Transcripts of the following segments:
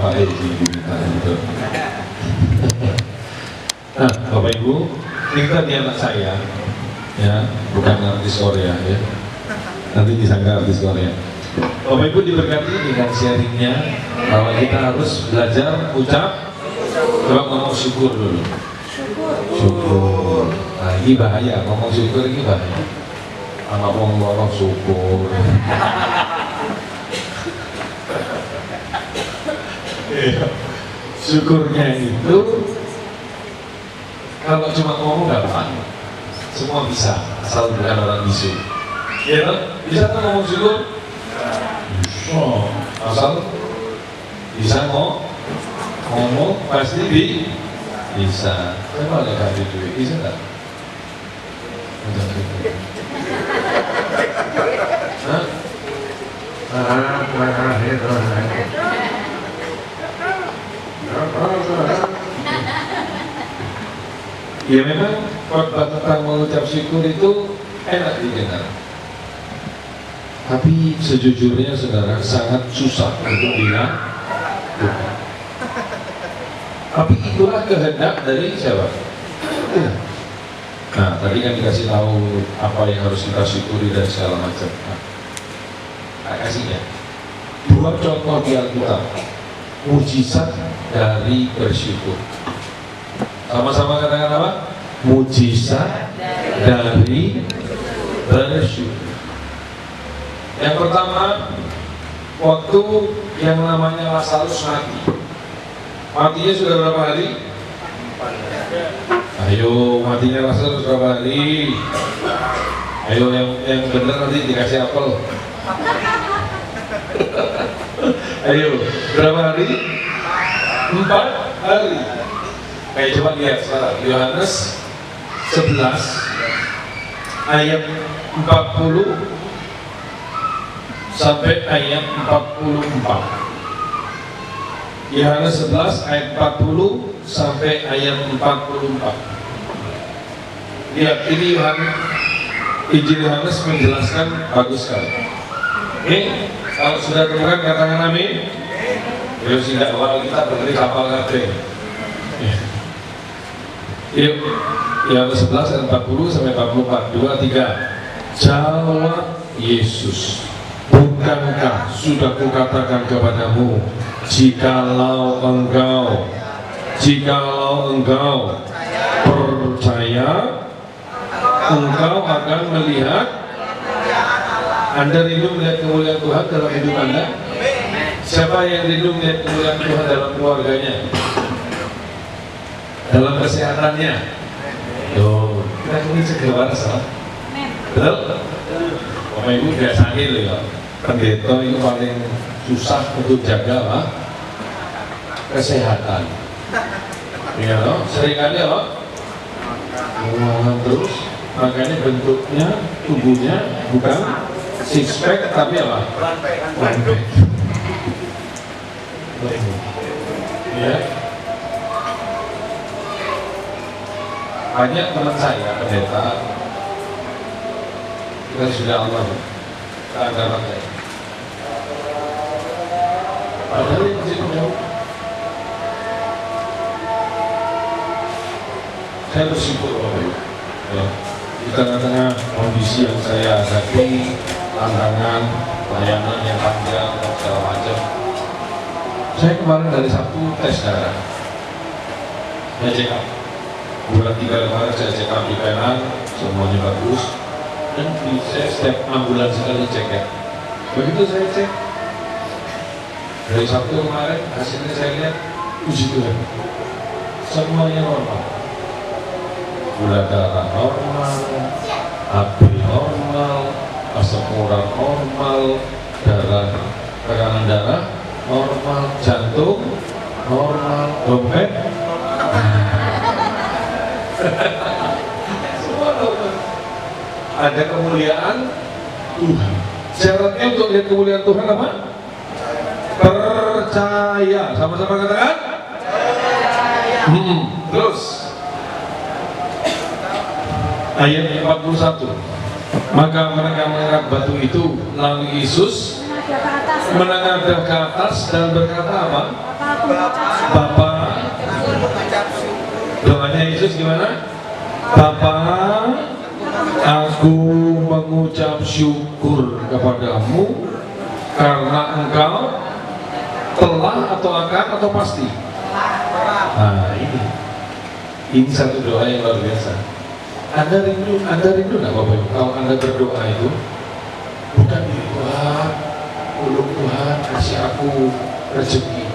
Pak Edi gitu. Nah, Bapak Ibu, ini tadi anak saya, ya, bukan artis Korea ya. Nanti disangka artis Korea. Bapak Ibu diberkati dengan sharingnya bahwa kita harus belajar ucap, coba ngomong syukur dulu. Syukur. Nah, ini bahaya, ngomong syukur ini bahaya. Anak ngomong syukur. Syukurnya itu kalau cuma ngomong gampang, semua bisa, asal bukan orang bisu. Ya kan? Bisa kan ngomong syukur? Oh, asal bisa ngomong pasti bisa. Coba lihat di duit, bisa nggak? Hah? Ya memang khotbah tentang mengucap syukur itu enak didengar, tapi sejujurnya saudara sangat susah untuk dilakukan. Tapi itulah kehendak dari siapa? Nah, tadi kan dikasih tahu apa yang harus kita syukuri dan segala macam. Nah, kasihnya dua contoh di Alkitab mujizat dari bersyukur. Sama-sama katakan apa? Mujizat dari bersyukur. Yang pertama, waktu yang namanya Lazarus mati. Matinya sudah berapa hari? Ayo, matinya Lazarus berapa hari? Ayo, yang benar nanti dikasih apel. Ayo, berapa hari? 4 hari. Kayak coba lihat sekarang Yohanes 11 ayat 40 sampai ayat 44. Yohanes 11 ayat 40 sampai ayat 44. Lihat, ini Injil Yohanes menjelaskan bagus sekali. Kalau sudah temukan katakan amin. Yuk tidak awal kita berdiri kapal kabeh. Yuk, yang ke-11 ayat 40 sampai 44. 2, 3. Jawab Yesus, bukankah sudah kukatakan kepadamu, jikalau engkau percaya, engkau akan melihat. Anda rindu melihat kemuliaan Tuhan dalam hidup Anda? Siapa yang rindu melihat kemuliaan Tuhan dalam keluarganya? Dalam kesehatannya? Tuh, kita ini segera salah. Betul? Bapak Ibu biasanya loh ya, pendeta itu paling susah untuk jaga apa? Kesehatan. Ya loh, seringkali loh nguangan terus, makanya bentuknya, tubuhnya bukan six pack tapi apa? One pack. Ya. Banyak teman saya pendeta kita sudah Allah keadaan saya. Padahal ini masih jauh. Saya bersyukur Bapak Ibu. Ya. Di tengah-tengah kondisi yang saya hadapi, tantangan, layanan yang panjang dan segala macam. Saya kemarin dari Sabtu tes darah. Saya check up. Bulan 3 kemarin saya cek up di Penang, semuanya bagus. Dan saya setiap 6 bulan sekali cek ya. Begitu saya cek, dari Sabtu kemarin hasilnya saya lihat, puji Tuhan, semuanya normal. Gula darah normal, AB normal, asam urat normal, tekanan darah normal, jantung normal, dompet semua normal. Ada kemuliaan Tuhan. Syaratnya untuk lihat kemuliaan Tuhan apa? Percaya. Sama-sama katakan percaya. Terus ayat 41. Maka mereka mengangkat batu itu, lalu Yesus menengadah ke atas dan berkata apa? Bapa, doanya Yesus gimana? Bapa, aku mengucap syukur kepadamu karena engkau telah atau akan atau pasti. Nah ini satu doa yang luar biasa. Anda rindu nggak Bapak Ibu? Kalau Anda berdoa itu bukan di Tuhan, Tuhan kasih aku rezeki,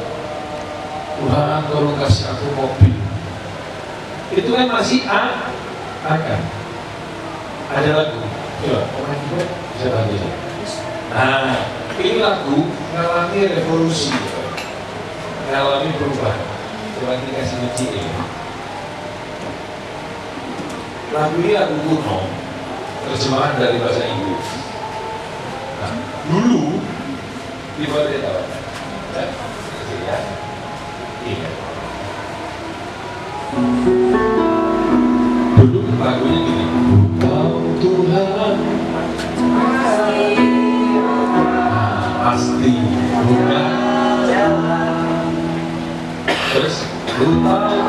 Tuhan tolong kasih aku mobil. Itu kan masih akan. Ada lagu, coba orang juga bisa bantu. Nah, ini lagu mengalami revolusi, mengalami perubahan. Coba dikasih kunci ini. Lagu ini lagu kuno, terjemahan dari bahasa Inggris. Nah, dulu di bawah dia tahu, ya, iya. Dulu lagunya gini. Kau Tuhan pasti bukan jalan. Terus Tuhan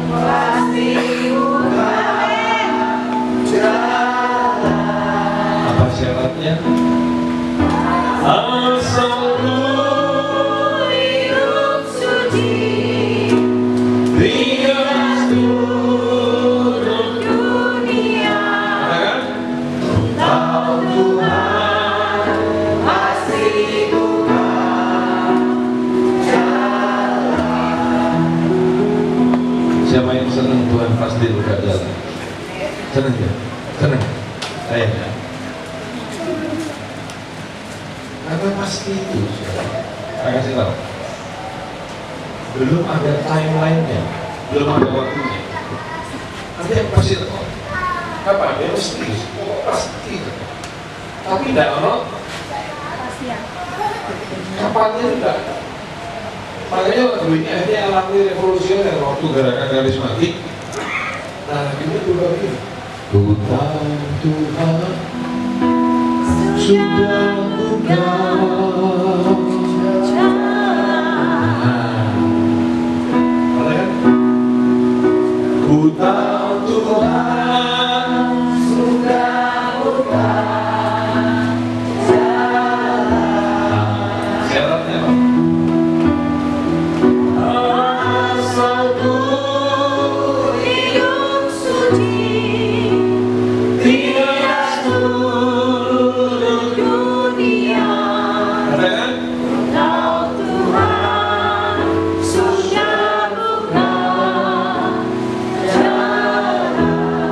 pasti bukan jalan. Apa syaratnya? Asal ku hidup suci, ringan seluruh dunia. Ada kan? Tuhan pasti bukan jalan. Siapa yang senang Tuhan pasti bukan jalan? Senang ya? Senang? Saya ya? Karena pasti itu, saya kasih tahu. Belum ada timeline-nya, belum ada waktunya. Ada yang pasti tahu. Kapan? Dia mesti, pasti. Tapi tidak ada. Kapannya tidak. Makanya lagu ini akhirnya alami revolusioner waktu gerakan karismatik. Nah, ini juga begini. Ku tahu Tuhan sudah bukan jalan. Ku tahu Tuhan sudah bukan jalan. Syaratnya apa? Asal ku hidup suci, tidak seluruh dunia. Katakan, tahu Tuhan sudah bukan jalan.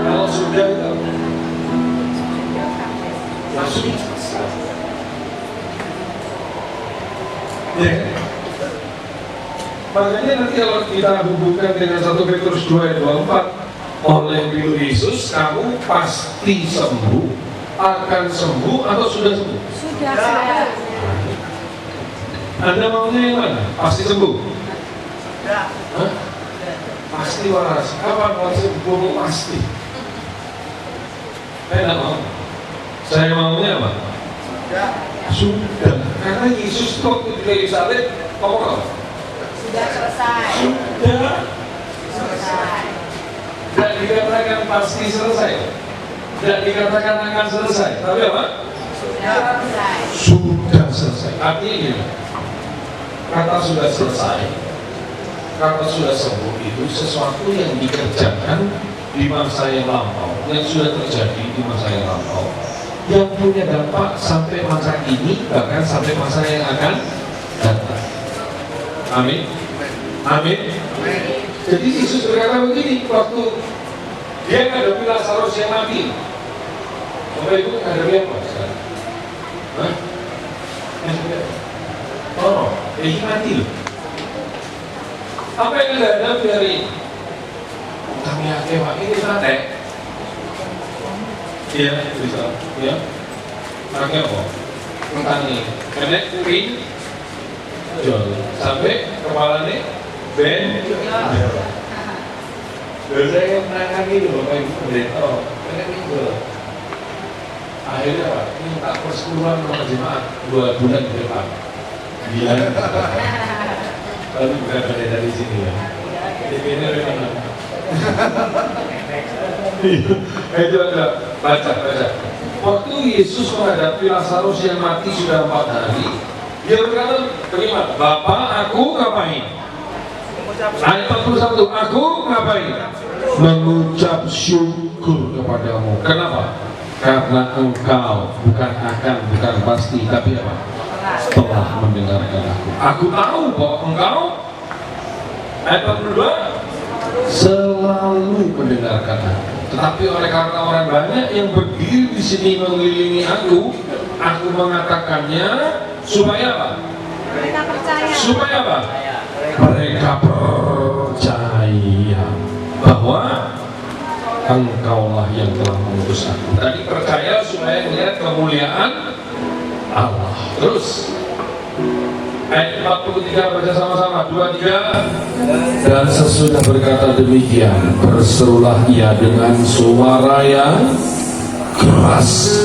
Kalau sudah itu langsung ya. Makanya nanti kalau kita hubungkan dengan 1 Petrus 2 ayat 24, oleh Tuhan Yesus kamu pasti sembuh, akan sembuh atau sudah sembuh? Sudah. Anda maunya yang mana? Pasti sembuh? Hah? Pasti waras. Kapan waras sembuh? Pasti. Saya tidak mau. Saya maunya apa? Sudah. Karena Yesus waktu di Yerusalem ngomong apa? Sudah selesai. Sudah selesai. Tidak dikatakan pasti selesai, tidak dikatakan akan selesai, tapi apa? Sudah selesai. Sudah selesai. Artinya gini, kata sudah selesai, kata sudah sembuh itu sesuatu yang dikerjakan di masa yang lampau, yang sudah terjadi di masa yang lampau, yang punya dampak sampai masa ini, bahkan sampai masa yang akan datang. Amin. Amin. Jadi Yesus berkata begini waktu dia menghadapi Lazarus yang mati. Bapak Ibu menghadapi apa sekarang? Hah? Oh, ini mati loh. Apa yang Anda hadapi hari ini? Kami yakin Pak, ini mati. Iya, bisa. Ya. Pakai apa? Mentani. Kena kuring. Jual. Sampai kepalanya Ben. Dan saya menangani itu Bapak Ibu pendeta, pengen itu. Akhirnya Pak, minta persekutuan sama jemaat 2 bulan ke depan. Iya. Tapi bukan dari sini ya. Ini dari mana? Itu ada baca. Waktu Yesus menghadapi Lazarus yang mati sudah 4 hari, dia berkata, bagaimana? Bapak, aku ngapain? Ayat 41, aku ngapain? Mengucap syukur kepadamu. Kenapa? Karena engkau bukan pasti, tapi apa? Telah mendengarkan aku. Aku tahu bahwa engkau, ayat 42, selalu mendengarkan aku. Tetapi oleh karena orang banyak yang berdiri di sini mengelilingi aku mengatakannya supaya apa? Mereka percaya. Supaya apa? Mereka percaya bahwa engkaulah yang telah mengutus aku. Tadi percaya supaya melihat kemuliaan Allah. Terus ayat 43 baca sama-sama, 2, 3. Dan sesudah berkata demikian, berserulah ia dengan suara yang keras.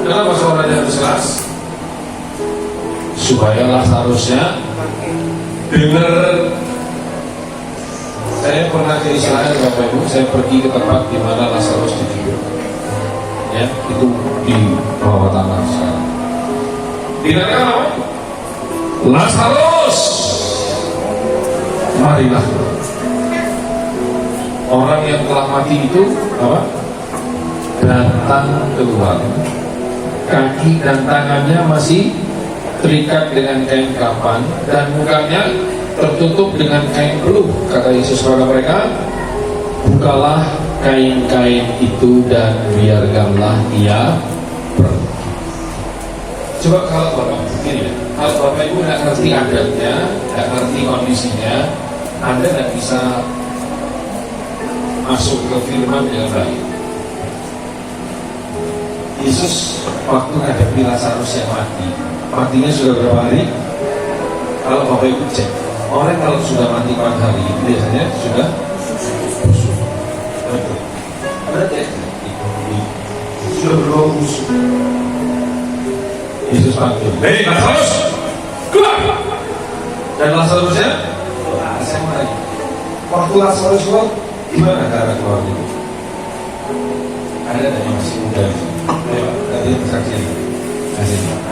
Kenapa suaranya harus keras? Supaya Lazarusnya dengar. Saya pernah ke Israel, Bapak Ibu. Saya pergi ke tempat di mana Lazarus dikubur. Ya, itu di bawah tanah sekarang. Dikatakan apa? Lazarus, marilah. Orang yang telah mati itu apa? Datang keluar. Kaki dan tangannya masih terikat dengan kain kapan dan mukanya tertutup dengan kain peluh. Kata Yesus kepada mereka, bukalah kain-kain itu dan biarkanlah ia pergi. Coba kalau Bapak begini ya, kalau Bapak Ibu nggak ngerti adatnya, nggak ngerti kondisinya, Anda nggak bisa masuk ke firman dengan baik. Yesus waktu menghadapi Lazarus yang matinya sudah berapa hari? Kalau Bapak Ibu cek, orang kalau sudah mati 4 hari biasanya sudah busuk. Berarti sudah berbau busuk. Yesus panggil, hei Lazarus, keluar! Dan Lazarusnya sama lagi. Waktu Lazarus keluar, gimana cara keluar itu? Ada yang masih muda. Ayo, tadi kesaksian.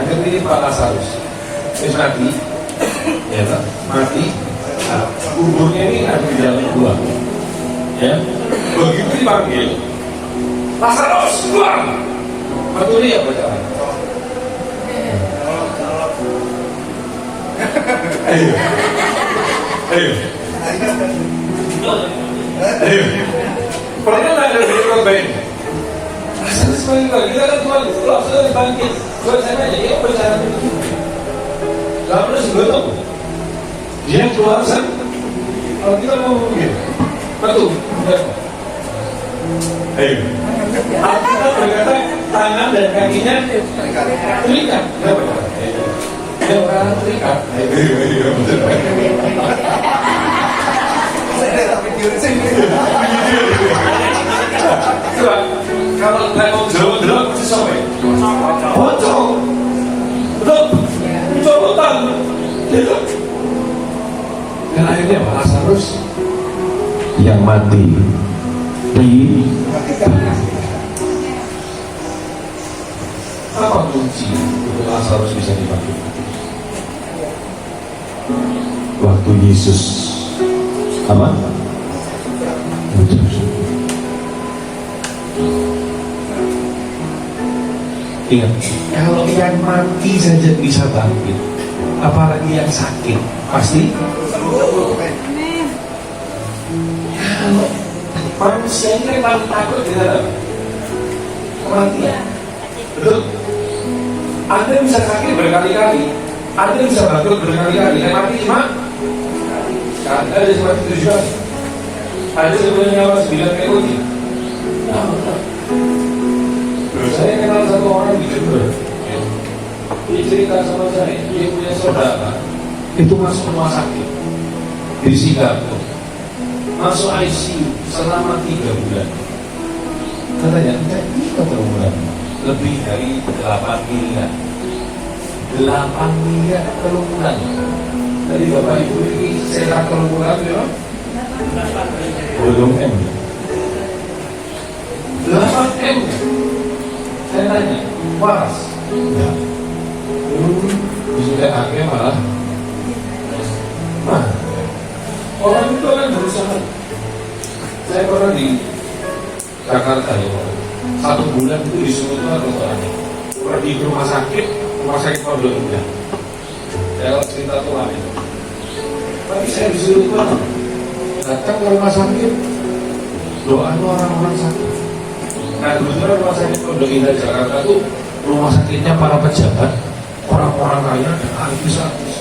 Ada ini Pak Lazarus, mati, ya Pak, mati. Kuburnya ini ada di dalam gua. Ya, begitu dipanggil, Lazarus keluar. Betul ya Pak? Ayo. Pernah ada di Surabaya? Lazarus keluar, kita kan keluar, sudah bangkit. Buat saya aja, dia berbicara begitu. Lalu sebelum dia keluar kan? Kalau kita mau begini, betul. Ayo. Kita berkata tangan dan kakinya terikat. Dia orang terikat. Coba kalau level Jawa sampai bocor, corotan, dan akhirnya Lazarus yang mati di apa kunci untuk Lazarus bisa dibangkitkan? Waktu Yesus apa? Ingat, kalau yang mati saja bisa bangkit, apalagi yang sakit, pasti. Kalau manusia ini paling takut di dalam kematian, betul? Anda bisa sakit berkali-kali, Anda bisa bangkrut berkali-kali, yang mati cuma ada cuma 7 kali. Ada sebenarnya nyawa 9 kali. Saya kenal satu orang di Jember. Dia cerita sama saya, dia punya saudara itu masuk rumah sakit di Singapura, masuk ICU selama 3 bulan. Katanya, kita bulan lebih dari 8 miliar. 8 miliar kerumunan. Tadi Bapak Ibu ini secara kerumunan ya? Belum M. 8 M. Saya tanya, waras? Ya. Sudah akhirnya malah orang itu kan berusaha. Saya pernah di Jakarta ya, 1 bulan itu disuruh Tuhan untuk pergi ke rumah sakit Pondok Indah. Saya cerita Tuhan itu. Tapi saya disuruh Tuhan datang ke rumah sakit, doain orang-orang sakit. Nah kebetulan rumah sakit Pondok Indah Jakarta itu rumah sakitnya para pejabat, orang-orang kaya dan artis-artis.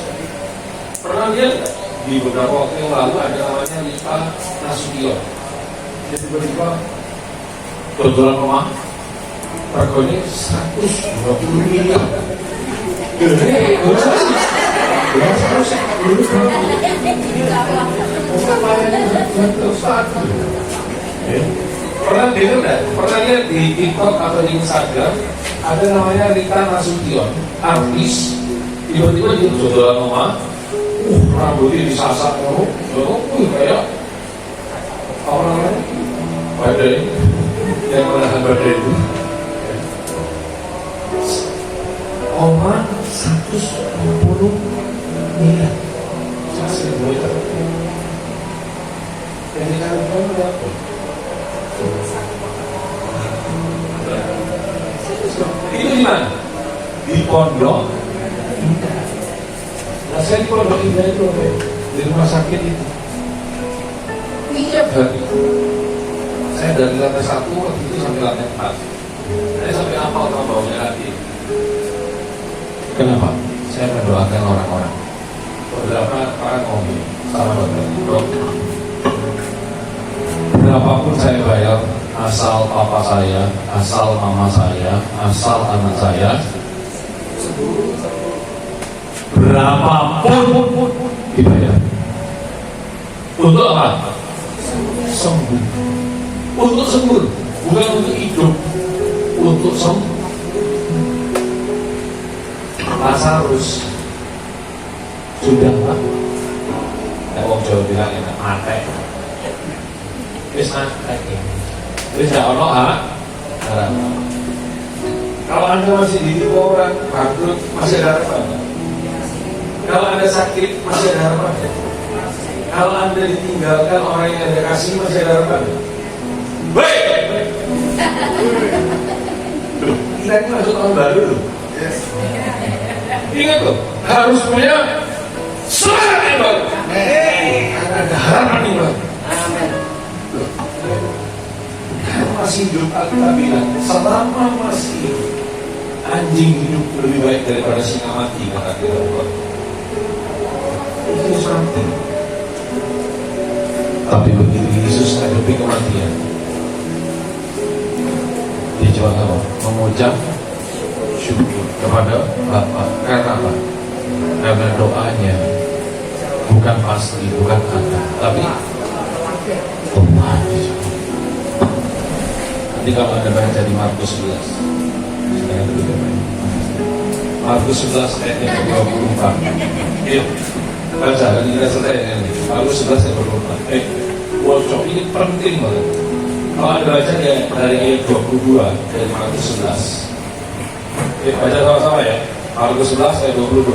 Pernah lihat di beberapa waktu yang lalu ada namanya Rita Nasution. Dia tiba-tiba kebetulan rumah harganya 120 miliar. Gede, Pernah dengar nggak? Pernah lihat di TikTok atau di Instagram ada namanya Rita Nasution, artis. Tiba-tiba dia kebetulan rumah, rambutnya disasak, kayak apa namanya? Badai yang menahan badai itu. Oma 120 miliar. Saya mau itu. Yang dikatakan berapa? Itu di mana? Di Pondok Indah. Nah, saya di Pondok Indah itu di rumah sakit itu. Tiap hari. Saya dari lantai 1 waktu itu sampai lantai 4. Saya sampai apal sama baunya hati. Kenapa? Saya mendoakan orang-orang. Beberapa orang ngomong sama dokter. Berapapun saya bayar, asal papa saya, asal mama saya, asal anak saya, berapapun dibayar. Untuk apa? Sembuh. Untuk sembuh, bukan untuk hidup. Untuk sembuh. Lazarus sudah Pak. Wong Jawa bilang enak mate. Wis mate. Wis gak ono harapan. Kalau Anda masih ditipu orang, bangkrut, masih ada harapan. Kalau Anda sakit, masih ada harapan. Kalau Anda ditinggalkan orang yang Anda kasih, masih ada harapan. Baik. Kita ini masuk tahun baru loh. Ingat loh, harus punya semangat yang baru. Karena ada harapan yang baru. Kalau masih hidup, kita bilang selama masih hidup, anjing hidup lebih baik daripada singa mati, kata kita. Itu sampai. Tapi begitu Yesus hadapi kematian, dia coba apa? Mengucap syukur kepada Bapa. Karena apa? Karena doanya bukan pasti, bukan kata, tapi Tuhan. Nanti kalau Anda baca di Markus 11, Markus 11 ayat yang 24. Yuk, baca, kan kita selesai ini. Markus 11 ayat 24. Workshop ini penting banget. Kalau Anda baca dari ayat 22 dari Markus 11. Baca sama-sama ya. Markus 11 ayat 22.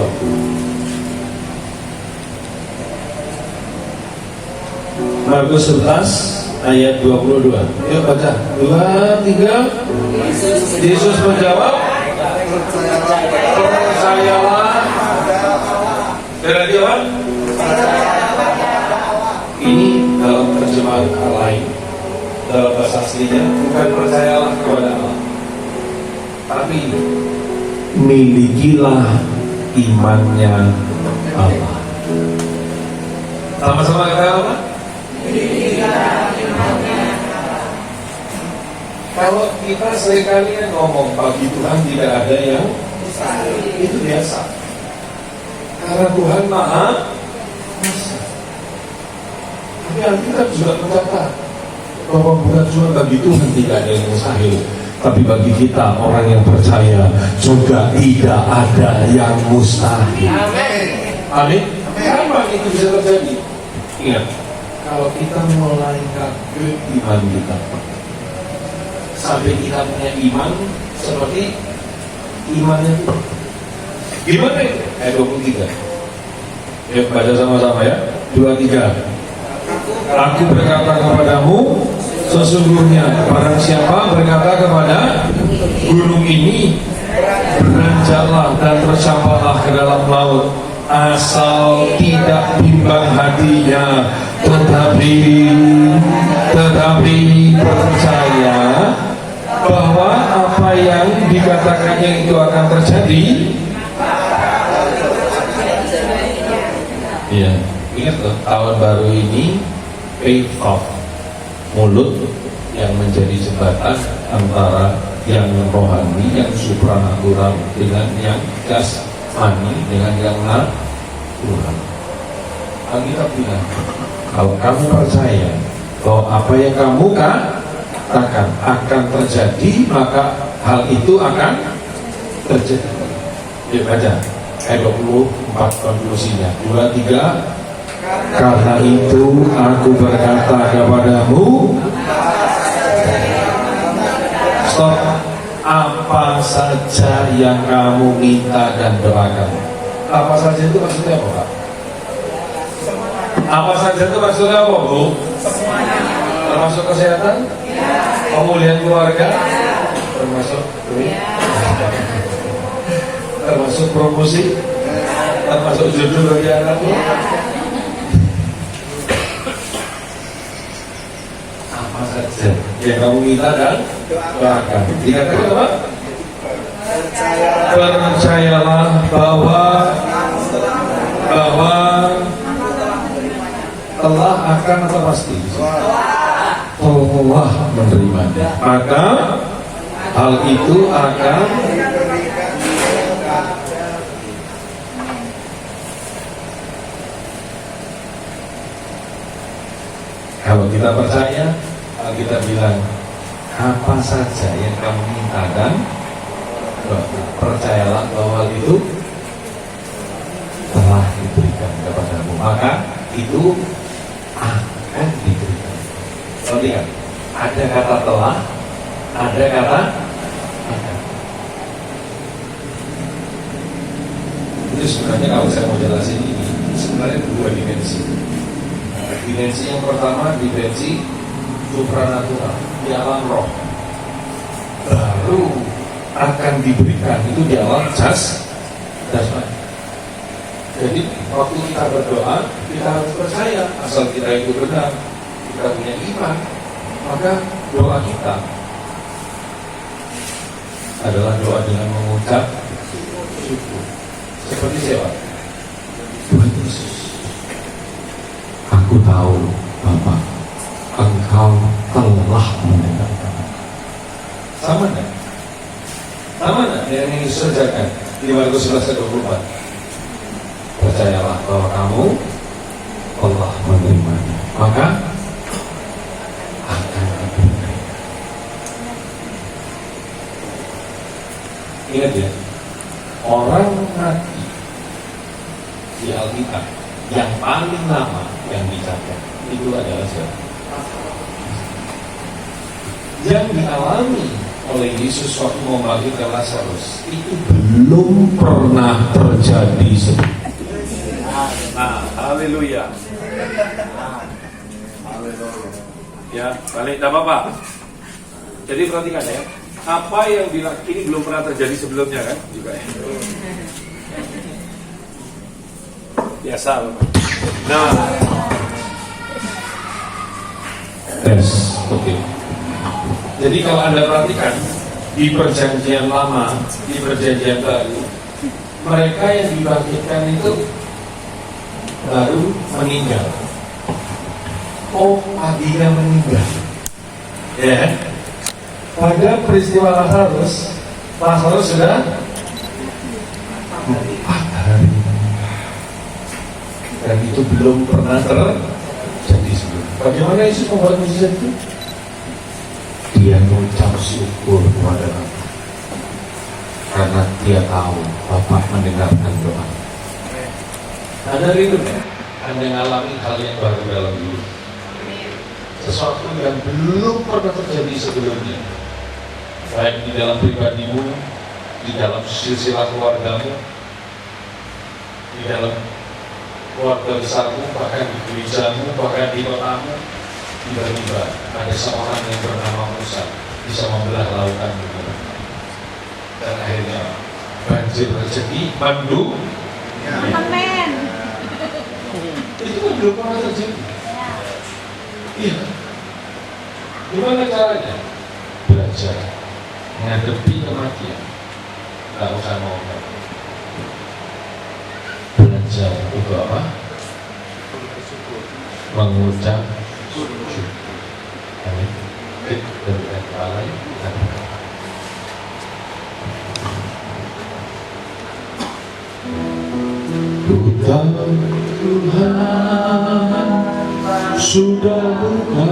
Markus 11 ayat 22. Yuk baca. 2, 3. Yesus menjawab, percayalah. Dan dia apa? Ini dalam terjemahan lain, dalam bahasa aslinya bukan percayalah kepada Allah, tapi milikilah imannya Allah. Sama-sama kata apa? Milikilah imannya Allah. Kalau kita seringkali ngomong bagi Tuhan tidak ada yang mustahil, itu biasa. Karena Tuhan Maha Kuasa. Tapi Alkitab juga mencatat bahwa bukan cuma bagi Tuhan tidak ada yang mustahil, Tapi bagi kita orang yang percaya juga tidak ada yang mustahil. Amin. Kapan itu bisa terjadi? Ingat, kalau kita mulai kaget iman kita, sampai kita punya iman seperti imannya itu. Gimana itu? Ayat 23. Ya, baca sama-sama ya. 23. Aku berkata kepadamu, sesungguhnya barang siapa berkata kepada gunung ini, beranjaklah dan tercampaklah ke dalam laut, asal tidak bimbang hatinya, tetapi percaya bahwa apa yang dikatakannya itu akan terjadi. Iya, ingat loh, tahun baru ini faith talk, mulut yang menjadi jembatan antara yang rohani, yang supranatural dengan yang jasmani, dengan yang natural. Alkitab bilang, kalau kamu percaya bahwa apa yang kamu katakan akan terjadi, maka hal itu akan terjadi. Yuk baca ayat 24 konklusinya. 23. Karena itu aku berkata kepadamu, stop, apa saja yang kamu minta dan doakan. Apa saja itu maksudnya apa, Pak? Apa saja itu maksudnya apa, Bu? Termasuk kesehatan? Pemulihan keluarga? Termasuk termasuk promosi? Termasuk jodoh bagi anakmu? Apa saja yang kamu minta dan doakan. Dikatakan apa? Percayalah bahwa telah akan atau pasti telah menerimanya, maka hal itu akan kalau kita percaya. Kita bilang apa saja yang kamu minta dan percayalah bahwa itu telah diberikan kepadamu, maka itu akan diberikan. Lihat, ada kata telah, ada kata akan. Itu sebenarnya kalau saya mau jelasin ini, sebenarnya dua dimensi. Dimensi yang pertama, dimensi supranatural, di alam roh, baru akan diberikan itu di alam jasmani. Jadi waktu kita berdoa, kita harus percaya, asal kita itu benar, kita punya iman, maka doa kita adalah doa dengan mengucap syukur. Seperti siapa? Tuhan Yesus, aku tahu Bapak, Engkau telah mendengarkan. Sama enggak? Sama enggak yang Yesus ajarkan di Markus 11:24? Percayalah bahwa kamu telah menerimanya, maka akan diberikan. Ingat ya, orang mati di Alkitab yang paling lama yang dicatat itu adalah siapa? Yang dialami oleh Yesus waktu membangkitkan Lazarus itu belum pernah terjadi sebelumnya. Nah, haleluya. Haleluya. Ya, balik, tidak apa-apa. Jadi perhatikan ya, apa yang bilang ini belum pernah terjadi sebelumnya kan juga ya. Biasa. Nah, Yes, oke. Jadi kalau Anda perhatikan di perjanjian lama, di perjanjian baru, mereka yang dibangkitkan itu baru meninggal. Oh, paginya meninggal. Ya. Pada peristiwa Lazarus sudah 4 hari. Dan itu belum pernah terjadi sebelumnya. Bagaimana Yesus membuat mujizat itu? dia mengucap syukur kepada Bapak karena dia tahu Bapak mendengarkan doa. Ada rindu ya? Anda mengalami hal yang baru dalam hidup, sesuatu yang belum pernah terjadi sebelumnya, baik di dalam pribadimu, di dalam silsilah keluargamu, di dalam keluarga besarmu, bahkan di gerejamu, bahkan di kotamu. Tiba-tiba ada seorang yang bernama Musa bisa membelah lautan itu, dan akhirnya banjir rezeki mandu. Amin. Itu kan belum pernah terjadi. Iya. Gimana caranya? Belajar menghadapi kematian. Gak usah ngomong. Belajar untuk apa? Mengucap syukur. Amin. Dan kepala Tuhan sudah buka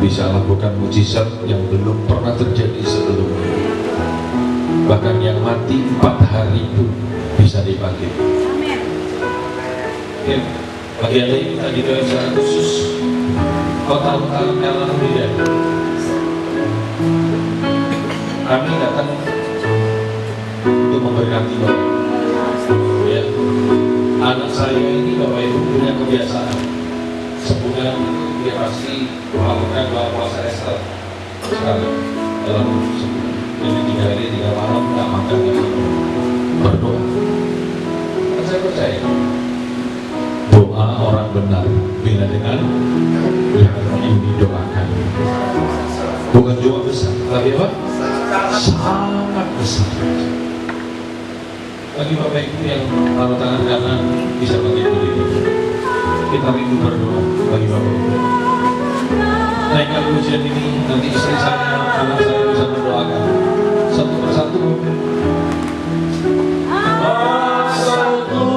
bisa lakukan mujizat yang belum pernah terjadi sebelumnya. Bahkan yang mati 4 hari pun bisa dipanggil. Amin. Ya, bagi Anda yang minta didoain secara khusus, kau tahu kalau tidak, kami datang untuk memberkati Bapak. Ya, anak saya ini Bapak Ibu punya kebiasaan sebulan dia pasti melakukan doa puasa Esther sekali dalam sebulan. Jadi 3 hari 3 malam nggak makan, nggak minum, berdoa. Dan saya percaya doa orang benar bila dengan yang didoakan, bukan doa besar, tapi apa? Sangat besar. Bagi Bapak Ibu yang taruh tangan kanan bisa bagi berdiri. Kita rindu berdoa bagi Bapak Ibu. Naikkan pujian ini, nanti istri saya, anak saya bisa mendoakan satu persatu. Asalku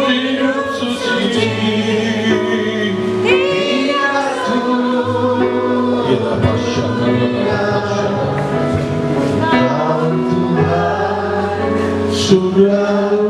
hidup suci, kita bersyukur sudah